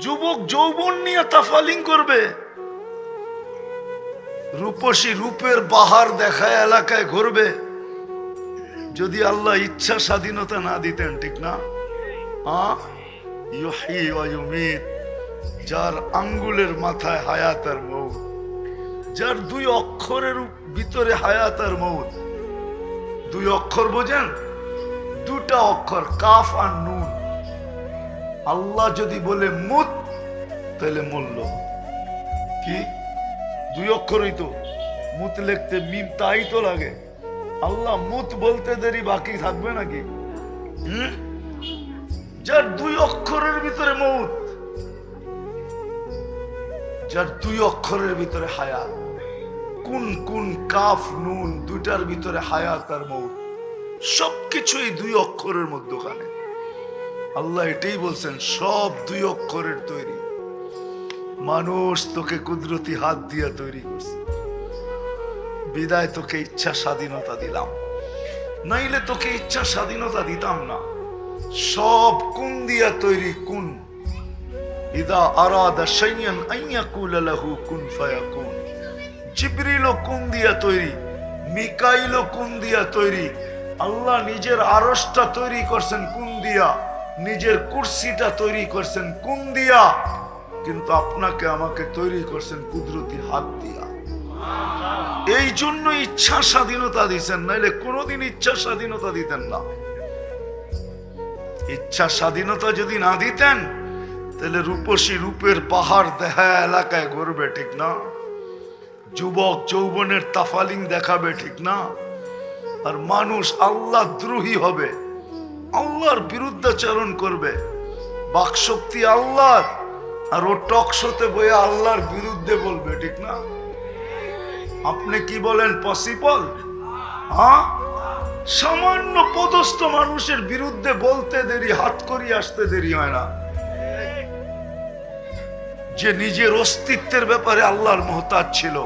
যুবক যৌবন নিয়ে তাফালিং করবে, রূপসী রূপের বাহার দেখায় এলাকায় ঘুরবে। যদি আল্লাহ ইচ্ছা স্বাধীনতা না দিতেন, ঠিক না? ইউহয়ী ওয়া ইউমীত, যার আঙ্গুলের মাথায় হায়াত আর মউত, যার দুই অক্ষরের ভিতরে হায়াত আর মউত। দুই অক্ষর বোঝেন? দুটা অক্ষর, কাফ আর নুন। আল্লাহ যদি বলে মুত, তাহলে মূল্য কি? দুই অক্ষরই তো, মুত লিখতে মিম তাই তো লাগে। আল্লাহ মুত বলতে দেরি বাকি থাকবে নাকি? যার দুই অক্ষরের ভিতরে মউত, যার দুই অক্ষরের ভিতরে হায়াত, কুন কুন কাফ নুন দুইটার ভিতরে হায়াত আর মউত, সবকিছুই দুই অক্ষরের মধ্যখানে। আল্লাহ এটাই বলছেন, সব দুই অক্ষরের তৈরি। মানুষ তোকে কুদরতি হাত দিয়ে তৈরি করছে, বিদায় তোকে ইচ্ছা স্বাধীনতা দিলাম, নাইলে তোকে ইচ্ছা স্বাধীনতা দিতাম না। সব কুন দিয়া তৈরি, কুন। ইদা আরাদা শাইয়ান আন ইয়াকুলা লাহু কুন ফায়াকুন। জিবরিল কুন দিয়া তৈরি, মিকাইল কুন দিয়া তৈরি। আল্লাহ নিজের আরশটা তৈরি করছেন কুন দিয়া, নিজের কুরসিটা তৈরি করছেন কুন দিয়া, কিন্তু আপনাকে আমাকে তৈরি করছেন কুদরতি হাত দিয়া। এই জন্য ইচ্ছা স্বাধীনতা দিচ্ছেন, নাইলে কোনোদিন ইচ্ছা স্বাধীনতা দিতেন না। ইচ্ছা স্বাধীনতা যদি না দিতেন, তাহলে রূপসী রূপের পাহাড় দেখা এলাকায় ঘুরবে, ঠিক না? যুবক যৌবনের তাফালিং দেখাবে, ঠিক না? আর মানুষ আল্লাহ দ্রোহী হবে, আল্লাহর বিরুদ্ধাচরণ করবে। বাকশক্তি আল্লাহর, আর ও টকশোতে বয়ে আল্লাহর বিরুদ্ধে বলবে, ঠিক না? আপনি কি বলেন, পসিবল? সামান্য পদস্থ মানুষের বিরুদ্ধে বলতে দেরি, হাত করি আসতে দেরি হয় না। যে নিজের অস্তিত্বের ব্যাপারে আল্লাহর মুহতাজ ছিল,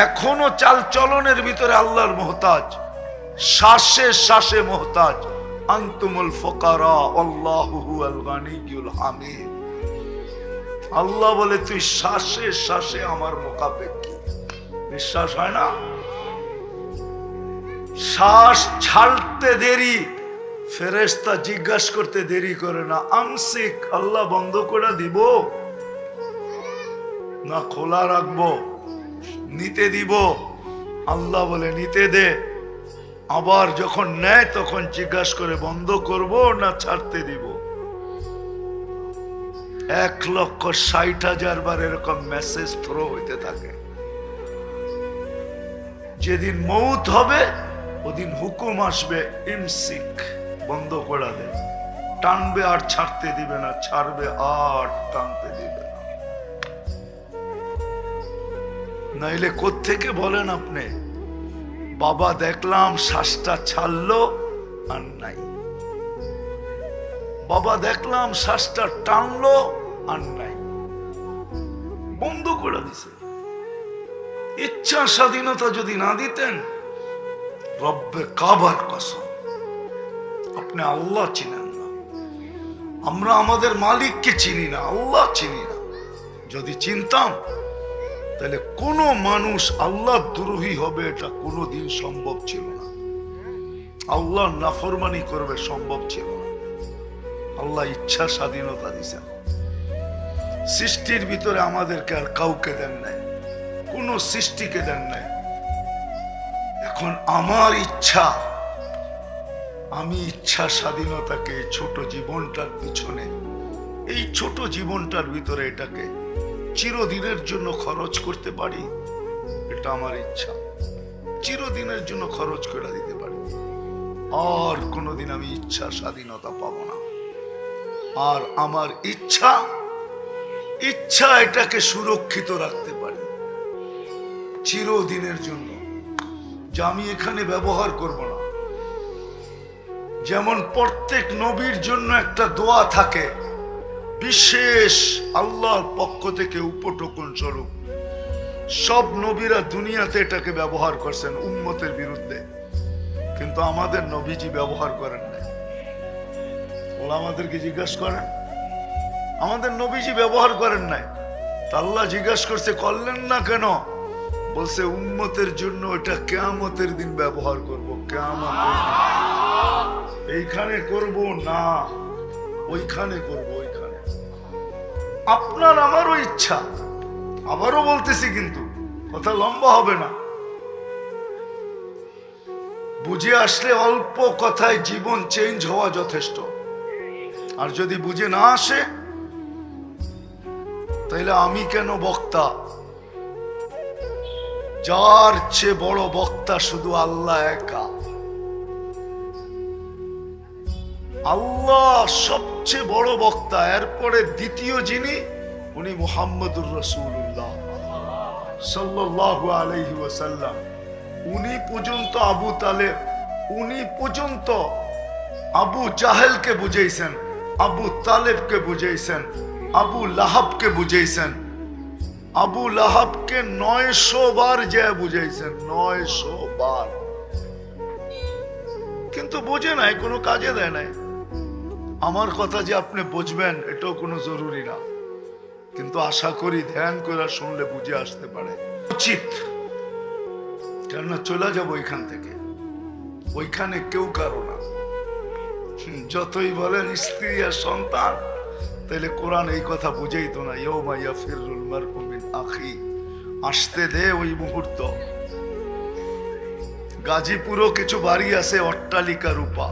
এখনো চাল চলনের ভিতরে আল্লাহর মুহতাজ, শ্বাসে শ্বাসে মুহতাজ। আনতুমুল ফুকারা আল্লাহু হুয়াল গানিয়্যুল হামিদ। আল্লাহ বলে, তুই শ্বাসে শ্বাসে আমার মুখাপেক্ষী। বিশ্বাস হয় না? শ্বাস ছাড়তে দেরি, ফেরেশতা জিজ্ঞাসা করতে দেরি করে না। আমসিক, আল্লাহ বন্ধ করে দিব না খোলা রাখবো? নিতে দিব? আল্লাহ বলে নিতে দে। আবার যখন নেয় তখন জিজ্ঞাসা করে বন্ধ করব না ছাড়তে দিব। 1,60,000 বার এরকম মেসেজ থ্রো হইতে থাকে। যেদিন মউত হবে ওদিন হুকুম আসবে, ইমসিক, বন্ধ করে দে। টানবে আর ছাড়তে দিবে না, ছাড়বে আর টানতে দিবে না। নাইলে কোত্থেকে বলেন আপনি? বাবা দেখলাম শ্বাসটা ছাড়লো আর নাই, বাবা দেখলাম শ্বাসটা টানলো আর নাই, বন্ধ করে দিছে। ইচ্ছা স্বাধীনতা যদি না দিতেন, রব্বে কাবার কসম, আপনি আল্লাহ চিনেন না। আমরা আমাদের মালিককে চিনি না, আল্লাহ চিনি না। যদি চিনতাম, তাহলে কোন মানুষ আল্লাহ দ্রোহী হবে এটা কোনোদিন সম্ভব ছিল না। আল্লাহ নাফরমানি করবে সম্ভব ছিল না। আল্লাহ ইচ্ছা স্বাধীনতা দিয়েছেন। সৃষ্টির ভিতরে আমাদেরকে আর কাউকে দেন নাই, কোন সৃষ্টিকে দেন নাই। এখন আমার ইচ্ছা, আমি ইচ্ছা স্বাধীনতাকে ছোট জীবনটার পিছনে, এই ছোট জীবনটার ভিতরে এটাকে চিরদিনের জন্য খরচ করতে পারি, এটা আমার ইচ্ছা। চিরদিনের জন্য খরচ করে দিতে পারি, আর কোনোদিন আমি ইচ্ছা স্বাধীনতা পাবো না। আর আমার ইচ্ছা, ইচ্ছা এটাকে সুরক্ষিত রাখতে পারি চিরদিনের জন্য, যে আমি এখানে ব্যবহার করব না। যেমন প্রত্যেক নবীর জন্য একটা দোয়া থাকে, বিশেষ আল্লাহর পক্ষ থেকে উপটোকন স্বরূপ। সব নবীরা দুনিয়াতে এটাকে ব্যবহার করছেন উম্মতের বিরুদ্ধে, কিন্তু আমাদের নবীজি ব্যবহার করেন নাই। ওরা আমাদেরকে জিজ্ঞাসা করেন, আমাদের নবীজি ব্যবহার করেন নাই। আল্লাহ জিজ্ঞাসা করছে করলেন না কেন? বলছে উম্মতের জন্য এটা কিয়ামতের দিন ব্যবহার করব, কিয়ামতের দিন। এইখানে করব না, ওইখানে করব, ওইখানে। আপনার আমারও ইচ্ছা, আবারও বলতেছি, কিন্তু কথা লম্বা হবে না। বুঝে আসলে অল্প কথায় জীবন চেঞ্জ হওয়া যথেষ্ট। আর যদি বুঝে না আসে তাহলে আমি কেন বক্তা? যার চেয়ে বড় বক্তা শুধু আল্লাহ একা। আল্লাহ সবচেয়ে বড় বক্তা। এরপরে দ্বিতীয় যিনি, উনি মুহাম্মদুর রাসূলুল্লাহ সাল্লাল্লাহু আলাইহি ওয়াসাল্লাম। উনি পর্যন্ত আবু তালেব, উনি পর্যন্ত আবু জাহেলকে বুঝাইছেন, আবু তালেবকে বুঝাইছেন, আবু লাহাবকে বুঝাইছেন। আবু লাহাবকে 900 বার যে বুঝাইছেন, 900 বার। কিন্তু বুঝে নাই, কোনো কাজে দেয় নাই। আমার কথা যে আপনি বুঝবেন এটাও কোনো জরুরি না, কিন্তু আশা করি ধ্যান করে শুনলে বুঝে আসতে পারে। উচিত, কেননা চলে যাবো এখান থেকে, ওইখানে কেউ কারো না। যতই বলেন স্ত্রী আর সন্তান, তাহলে কোরআন এই কথা বুঝেই তো না। ইয়াউমা ইয়াফিরুল মারউ মিন আখি, আসতে দে ওই মুহূর্ত। গাজীপুরও কিছু বাড়ি আছে অট্টালিকা রূপা,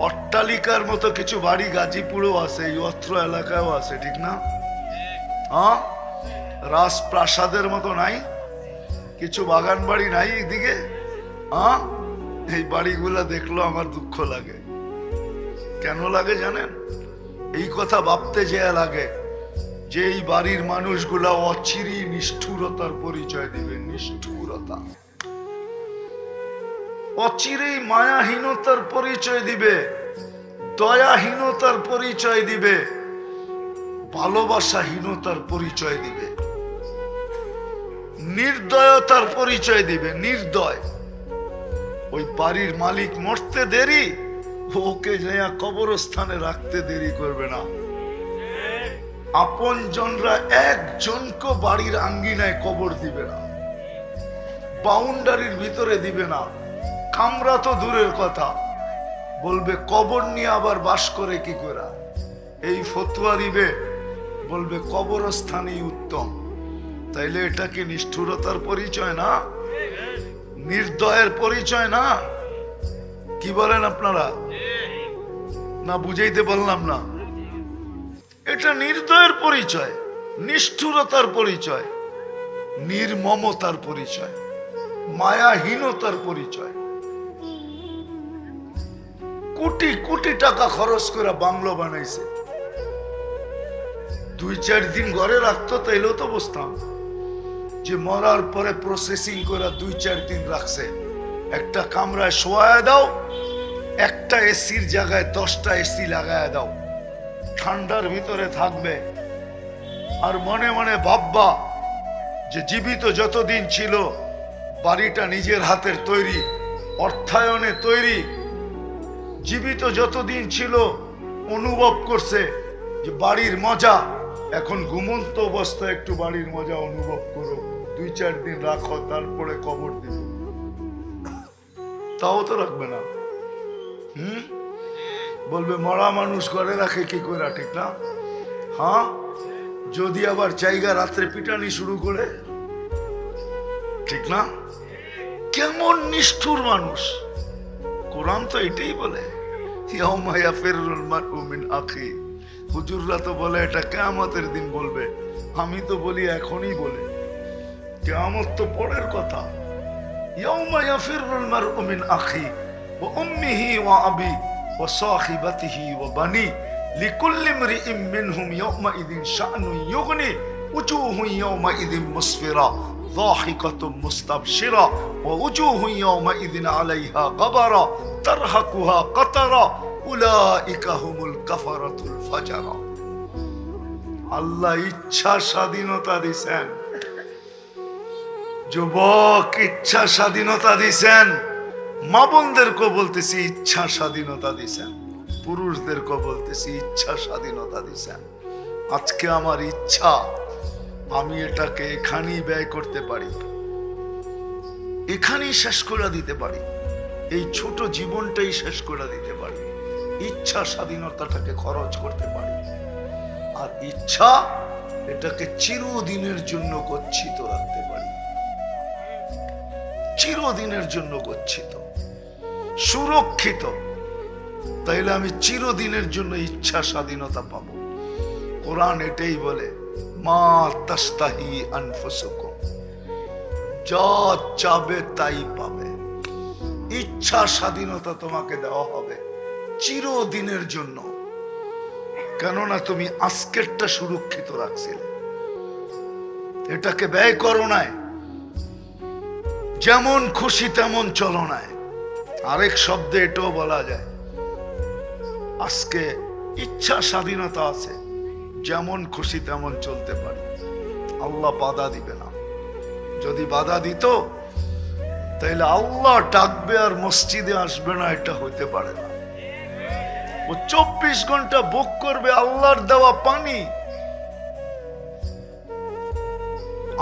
অট্টালিকার মতো কিছু বাড়ি গাজীপুরও আছে, এই অত্র এলাকায়ও আছে, ঠিক না? হ্যাঁ, রাজপ্রাসাদের মতো নাই? কিছু বাগান বাড়ি নাই এদিকে? হ্যাঁ, এই বাড়িগুলা দেখলো আমার দুঃখ লাগে। কেন লাগে জানেন? এই কথা ভাবতে যেয়ে লাগে যে এই বাড়ির মানুষগুলা অচিরি নিষ্ঠুরতার পরিচয় দিবে। নিষ্ঠুরতা, অচিরেই মায়াহীনতার পরিচয় দিবে, দয়াহীনতার পরিচয় দিবে, ভালোবাসাহীনতার পরিচয় দিবে, নির্দয়তার পরিচয় দিবে। নির্দয়। ওই বাড়ির মালিক মরতে দেরি, ওকে যাইয়া কবরস্থানে রাখতে দেরি করবে না। আপন জনরা একজনকে বাড়ির আঙ্গিনায় কবর দিবে না, বাউন্ডারির ভিতরে দিবে না। কামরা তো দূরের কথা, বলবে কবর নিয়ে আবার বাস করে কি করে। এই ফতোয়া দিবে, বলবে কবরস্থানই উত্তম। তাইলে এটা কি নিষ্ঠুরতার পরিচয় না? নির্দয়ের পরিচয় না? কি বলেন আপনারা? না বুঝাইতে বললাম না? এটা নির্দয়ের পরিচয়, নিষ্ঠুরতার পরিচয়, নির্মমতার পরিচয়, মায়াহীনতার পরিচয়। কোটি কোটি টাকা খরচ করে বাংলো বানাইছে, 2-4 দিন ঘরে রাখতো তাইলেও তো বুঝতাম যে মরার পরে প্রসেসিং করে 2-4 দিন রাখছে। একটা কামরায় শোয়া দাও, একটা এসির জায়গায় 10টা এসি লাগায় দাও, ঠান্ডার ভিতরে থাকবে। আর মনে মনে ভাববা যে জীবিত যতদিন ছিল বাড়িটা নিজের হাতের তৈরি, অর্থায়নে তৈরি। জীবিত যতদিন ছিল অনুভব করছে যে বাড়ির মজা। এখন ঘুমন্ত অবস্থায় একটু বাড়ির মজা অনুভব করো, 2-4 দিন রাখো, তারপরে কবর দিব। তাও তো রাখবে না। বলবে মরা মানুষ ঘরে রাখে কি করে, ঠিক না? হ্যাঁ, যদি আবার জায়গা রাত্রে পিটানি শুরু করে, ঠিক না? কেমন নিষ্ঠুর মানুষ! কোরআন তো এটাই বলে, ইয়াউমা ইয়াফিরুল মারউ মিন আখি। হুজুররা তো বলে এটা কিয়ামতের দিন বলবে, আমি তো বলি এখনই বলে। কিয়ামত তো পরের কথা। ইয়াউমা ইয়াফিরুল মারউ মিন আখি ওয়া উম্মিহি ওয়া আবি ওয়া সাহিবাতিহি ওয়া বানি লিকুল্লি ইমরিইম মিনহুম ইয়াউমাইযিন শা'নুন ইউগনি উজুহুন ইয়াউমাইযিন মুসফিরা যাহিকাতুম মুস্তাবশিরা ওয়া উজুহুন ইয়াউমাইযিন আলাইহা গাবারা তারহাকুহা কাতারা উলাইকা হুমুল কাফারাতুল ফাজারা। আল্লাহ ইচ্ছা স্বাধীনতা দিছেন, যুবক ইচ্ছা স্বাধীনতা দিছেন। মা বোনদেরকে বলতেছি ইচ্ছা স্বাধীনতা দিছেন, পুরুষদেরকে বলতেছি ইচ্ছা স্বাধীনতা দিছেন। আজকে আমার ইচ্ছা আমি এটাকে এখানেই ব্যয় করতে পারি, এখানেই শেষ করে দিতে পারি, এই ছোট জীবনটাই শেষ করে দিতে পারি, ইচ্ছা স্বাধীনতাটাকে খরচ করতে পারি। আর ইচ্ছা এটাকে চিরদিনের জন্য গচ্ছিত রাখতে পারি, চিরদিনের জন্য গচ্ছিত, সুরক্ষিত। তাইলে আমি চিরদিনের জন্য ইচ্ছা স্বাধীনতা পাবো। কোরআন এটাই বলে, মা তাস্তাহি আনফুসুকুম, যা চাবে তাই পাবে। ইচ্ছা স্বাধীনতা তোমাকে দেওয়া হবে চিরদিনের জন্য, কেননা তুমি আজকেরটা সুরক্ষিত রাখছিলে, এটাকে ব্যয় করো নাই, যেমন খুশি তেমন চলো নাই। আরেক শব্দে এটাও বলা যায়, আজকে ইচ্ছা স্বাধীনতা আছে, যেমন খুশি তেমন চলতে পারি, আল্লাহ বাধা দিবে না। যদি বাধা দিত তাইলে আল্লাহ ডাকবে আর মসজিদে আসবে না, এটা হইতে পারে না। ও 24 ঘন্টা ভোগ করবে আল্লাহর দেওয়া পানি,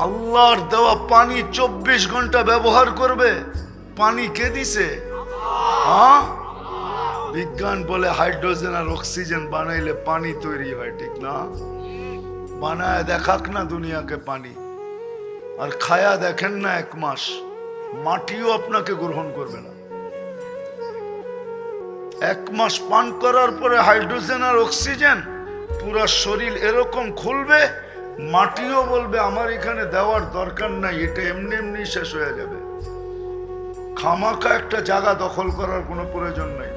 আল্লাহর দেওয়া পানি 24 ঘন্টা ব্যবহার করবে। পানি কে দিছে? হ্যাঁ, বিজ্ঞান বলে হাইড্রোজেন আর অক্সিজেন বানাইলে পানি তৈরি হয়, ঠিক না? বানায় দেখাক না দুনিয়াকে পানি, আর খায়া দেখেন না 1 মাস, মাটিও আপনাকে গ্রহণ করবে না। 1 মাস পান করার পরে হাইড্রোজেন আর অক্সিজেন পুরা শরীর এরকম খুলবে, মাটিও বলবে আমার এখানে দেওয়ার দরকার নাই, এটা এমনি এমনি শেষ হয়ে যাবে। খামাখা একটা জায়গা দখল করার কোনো প্রয়োজন নাই।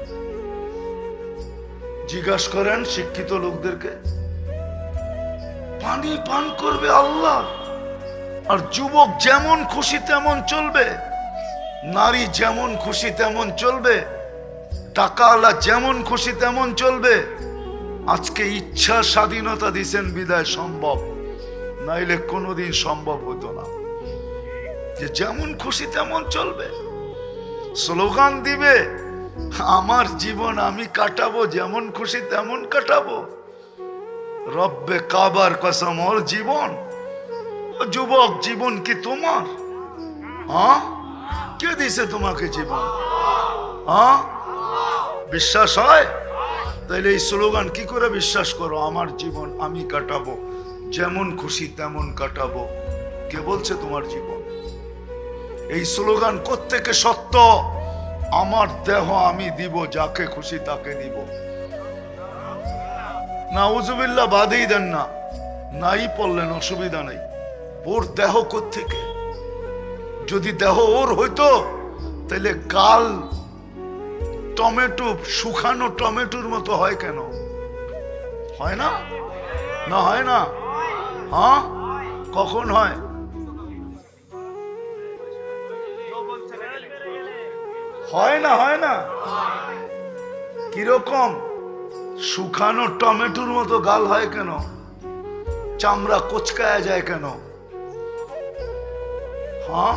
জিজ্ঞাসা করেন শিক্ষিত লোকদেরকে, পানি পান করবে আল্লাহ। আর যুবক যেমন খুশি তেমন চলবে, নারী যেমন খুশি তেমন চলবে, টাকাওয়ালা যেমন খুশি তেমন চলবে। আজকে ইচ্ছা স্বাধীনতা দিছেন বিদায় সম্ভব, নাইলে কোনোদিন সম্ভব হতো না যে যেমন খুশি তেমন চলবে। স্লোগান দিবে, আমার জীবন আমি কাটাবো, যেমন খুশি তেমন কাটাবো। রব্বে কাবার কসম, ওর জীবন। যুবক, জীবন কি তোমার? হ্যাঁ, কে দিছে তোমাকে জীবন? হ্যাঁ, বিশ্বাস হয়? তাইলে এই স্লোগান কি করে বিশ্বাস করো? আমার জীবন আমি কাটাবো, যেমন খুশি তেমন কাটাবো। কে বলছে তোমার জীবন? এই স্লোগান কোত্থেকে সত্য? আমার দেহ আমি দিব, যাকে খুশি তাকে দিব। নাউজুবিল্লাহ বাদেই দেন না, নাই পড়লেন অসুবিধা নেই। ওর দেহ কোত্থেকে? যদি দেহ ওর হইতো তাহলে গাল টমেটো, শুকানো টমেটোর মতো হয় কেন? হয় না? না হয় না? হ্যাঁ, কখন হয়? হয় না? হয় না? কিরকম? শুকানো টমেটোর মতো গাল হয় কেন? চামড়া কোচকায়া যায় কেন? হ্যাঁ,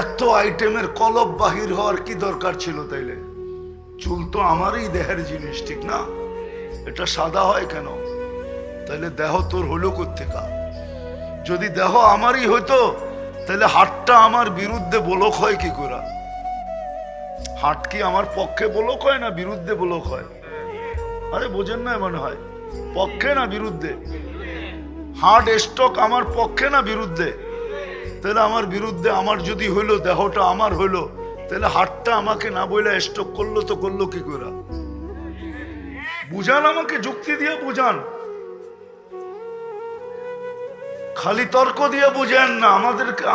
এত আইটেমের কলব বাহির হওয়ার কি দরকার ছিল? তাইলে চুল তো আমারই দেহের জিনিস, ঠিক না? এটা সাদা হয় কেন? তাইলে দেহ তোর হলো কোত্থেকা? যদি দেহ আমারই হইতো তাহলে হাতটা আমার বিরুদ্ধে বলক হয় কি করে? হাত কি আমার পক্ষে বলক হয় না বিরুদ্ধে বলক হয়? আরে বোঝেন না মনে হয়, পক্ষে না বিরুদ্ধে? হার্ট স্ট্রোক আমার পক্ষে না বিরুদ্ধে? তাহলে আমার বিরুদ্ধে, আমার যদি হইলো, দেহটা আমার হইলো, তাহলে হার্টটা আমাকে না বইলে স্ট্রোক করলো তো করলো কি করে? বুঝান, আমাকে যুক্তি দিয়ে বুঝান, খালি তর্ক দিয়ে বুঝেন না,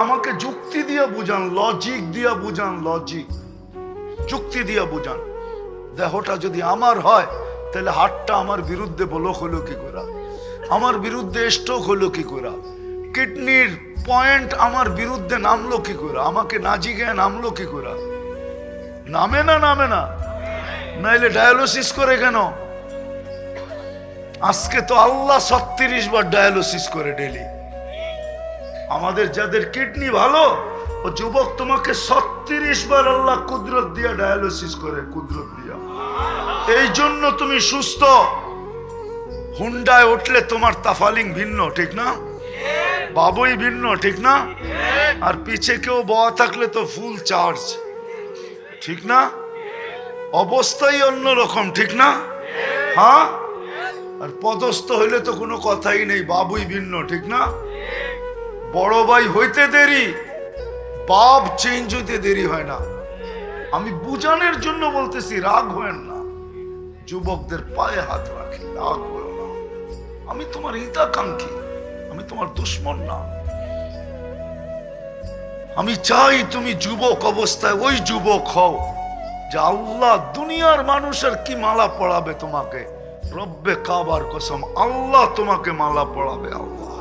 আমাকে যুক্তি দিয়ে বুঝান, লজিক দিয়ে বুঝান, লজিক যুক্তি দিয়ে বুঝান। দেহটা যদি আমার হয় তাহলে হার্টটা আমার বিরুদ্ধে বলক হলো কি করে? আমার বিরুদ্ধে স্ট্রোক হলো কি করে? কিডনির পয়েন্ট আমার বিরুদ্ধে নামলো কি করে? আমাকে না জিজ্ঞাসা নামলো কি করে? নামে না? নামে না? নাইলে ডায়ালিসিস করে কেন? আজকে তো আল্লাহ 36 বার ডায়ালিসিস করে ডেলি। আমাদের যাদের কিডনি ভালো, ও যুবক, তোমাকে 36 বার আল্লাহ কুদরত দিয়া ডায়ালিসিস করে, কুদরত দিয়া। এই জন্য তুমি সুস্থ। হুন্ডায় উঠলে তোমার তাফালিং ভিন্ন, ঠিক না? বাবুই ভিন্ন, ঠিক না? আর পিছে কেউ বয়া থাকলে তো ফুল চার্জ, ঠিক না? অবস্থাই অন্যরকম, ঠিক না? হ্যাঁ, আর পদস্থ হইলে তো কোনো কথাই নেই, বাবুই ভিন্ন, ঠিক না? বড় ভাই হইতে দেরি, বাপ চেঞ্জ হইতে দেরি হয় না। আমি বুঝানোর জন্য বলতেছি, রাগ হয় না। যুবকদের পায়ে হাত রাখি, রাগ হয় না। আমি তোমার হিতাকাঙ্ক্ষী, আমি তোমার দুশ্মন না। আমি চাই তুমি যুবক অবস্থায় ওই যুবক হও যে আল্লাহ দুনিয়ার মানুষের কি মালা পড়াবে তোমাকে। রব্বে কাবার কসম, আল্লাহ তোমাকে মালা পড়াবে। আল্লাহ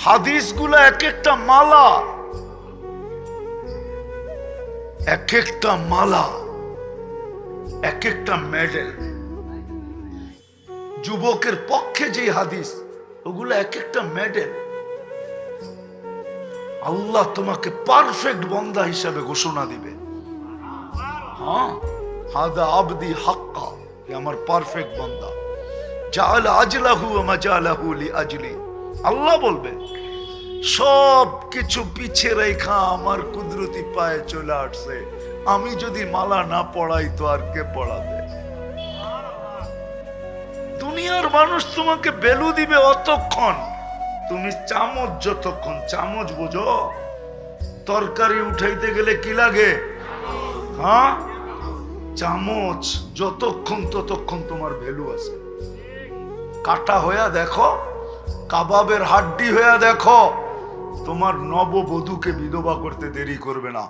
হাদিসগুলো এক একটা মালা, এক একটা মালা, এক একটা মেডেল। যুবকের পক্ষে যে হাদিস, ওগুলো এক একটা মেডেল। আল্লাহ তোমাকে পারফেক্ট বান্দা হিসাবে ঘোষণা দিবে। হ্যাঁ, হাদা আবদি হাক্কা, আমার পারফেক্ট বান্দা। জাআল আজলাহু ওয়া মাজালাহু লিআজলি। আল্লাহ বলবে সব কিছু পিছে রেখা আমার কুদরতি পায়ে চলে আসছে। আমি যদি মালা না পড়াই তো আর কে পড়াবে? দুনিয়ার মানুষ তোমাকে বেলু দিবে অতক্ষণ, তুমি চামচ যতক্ষণ। চামচ বোঝো? তরকারি উঠাইতে গেলে কি লাগে? হ্যাঁ, চামচ যতক্ষণ ততক্ষণ তোমার ভ্যালু আছে। কাটা হইয়া দেখো, কাবাবের হাড্ডি হইয়া দেখো, তোমার নববধূকে বিধবা করতে দেরি করবে না।